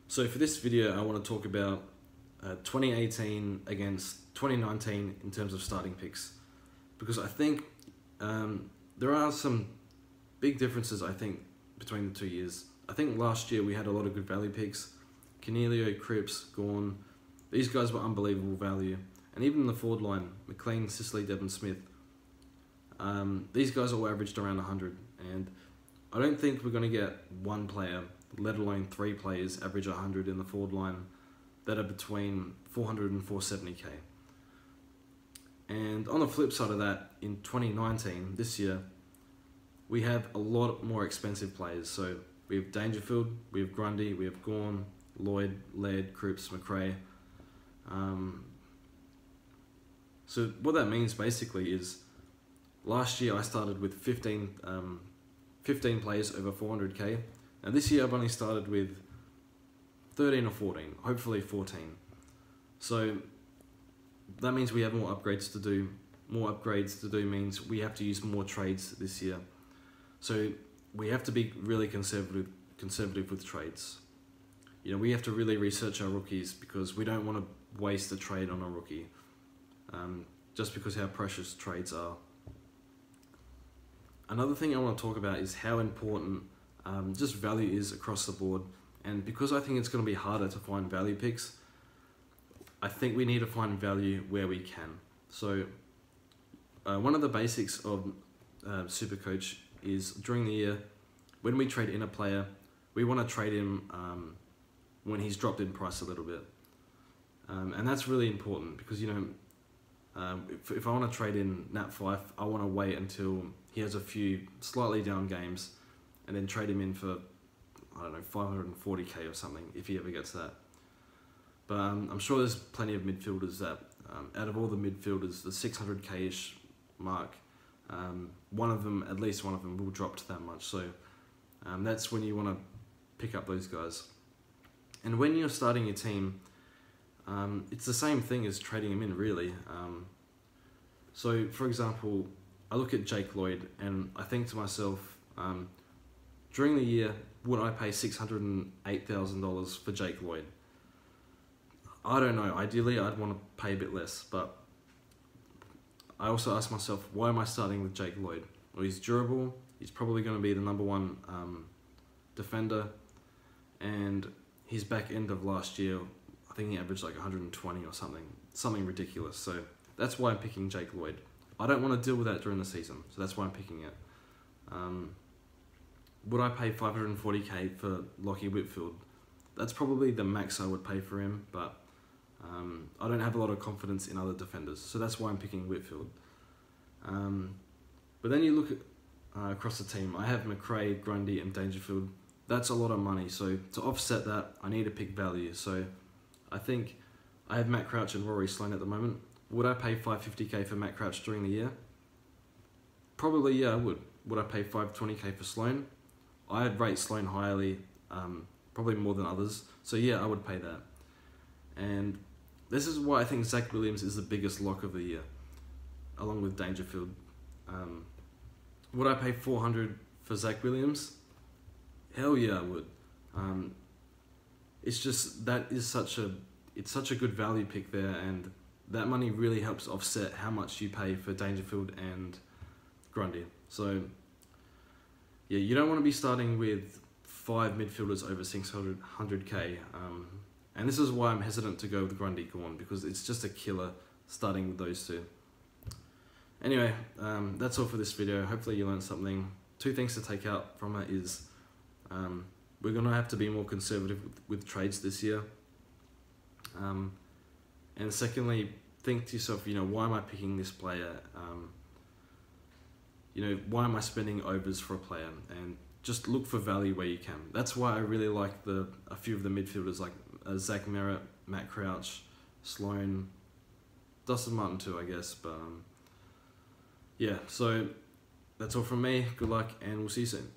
So for this video, I want to talk about 2018 against 2019 in terms of starting picks, because I think there are some big differences, I think, between the 2 years. I think last year we had a lot of good value picks. Cornelio, Cripps, Gawn, these guys were unbelievable value. And even in the forward line, McLean, Sicily, Devon Smith, these guys all averaged around 100. And I don't think we're going to get one player, let alone three players, average 100 in the forward line that are between 400 and 470k. And on the flip side of that, in 2019, this year, we have a lot more expensive players. So we have Dangerfield, we have Grundy, we have Gawn, Lloyd, Laird, Cripps, McRae. So what that means basically is last year I started with 15 players over 400k. Now this year I've only started with 13 or 14, hopefully 14. So that means we have more upgrades to do. More upgrades to do means we have to use more trades this year. So we have to be really conservative with trades. You know, we have to really research our rookies because we don't want to waste a trade on a rookie just because how precious trades are. Another thing I want to talk about is how important just value is across the board. And because I think it's going to be harder to find value picks, I think we need to find value where we can. So one of the basics of Supercoach is during the year, when we trade in a player, we want to trade him when he's dropped in price a little bit. And that's really important because, you know, if I want to trade in Nat Fife, I want to wait until he has a few slightly down games and then trade him in for, I don't know, 540k or something, if he ever gets that. But I'm sure there's plenty of midfielders that, out of all the midfielders, the 600k-ish mark, one of them, at least one of them, will drop to that much. So that's when you want to pick up those guys. And when you're starting your team, it's the same thing as trading him in, really. So, for example, I look at Jake Lloyd and I think to myself, during the year, would I pay $608,000 for Jake Lloyd? I don't know. Ideally, I'd want to pay a bit less, but I also ask myself, why am I starting with Jake Lloyd? Well, he's durable. He's probably going to be the #1 defender, and his back end of last year, I think he averaged like 120 or something ridiculous. So that's why I'm picking Jake Lloyd. I don't want to deal with that during the season, so that's why I'm picking it. Would I pay 540k for Lachie Whitfield? That's probably the max I would pay for him, but I don't have a lot of confidence in other defenders, so that's why I'm picking Whitfield. But then you look at across the team, I have McRae, Grundy and Dangerfield. That's a lot of money, so to offset that, I need to pick value. So I think I have Matt Crouch and Rory Sloane at the moment. Would I pay 550k for Matt Crouch during the year? Probably, yeah, I would. Would I pay 520k for Sloane? I'd rate Sloane highly, probably more than others. So yeah, I would pay that. And this is why I think Zach Williams is the biggest lock of the year, along with Dangerfield. Would I pay 400 for Zach Williams? Hell yeah, I would. It's just it's such a good value pick there, and that money really helps offset how much you pay for Dangerfield and Grundy. So yeah, you don't want to be starting with 5 midfielders over 600k. And this is why I'm hesitant to go with Grundy Gawn, because it's just a killer starting with those two. Anyway, that's all for this video. Hopefully you learned something. 2 things to take out from it is we're going to have to be more conservative with trades this year. And secondly, think to yourself, you know, why am I picking this player? You know, why am I spending overs for a player? And just look for value where you can. That's why I really like a few of the midfielders like Zach Merritt, Matt Crouch, Sloane, Dustin Martin too, I guess. But yeah, so that's all from me. Good luck, and we'll see you soon.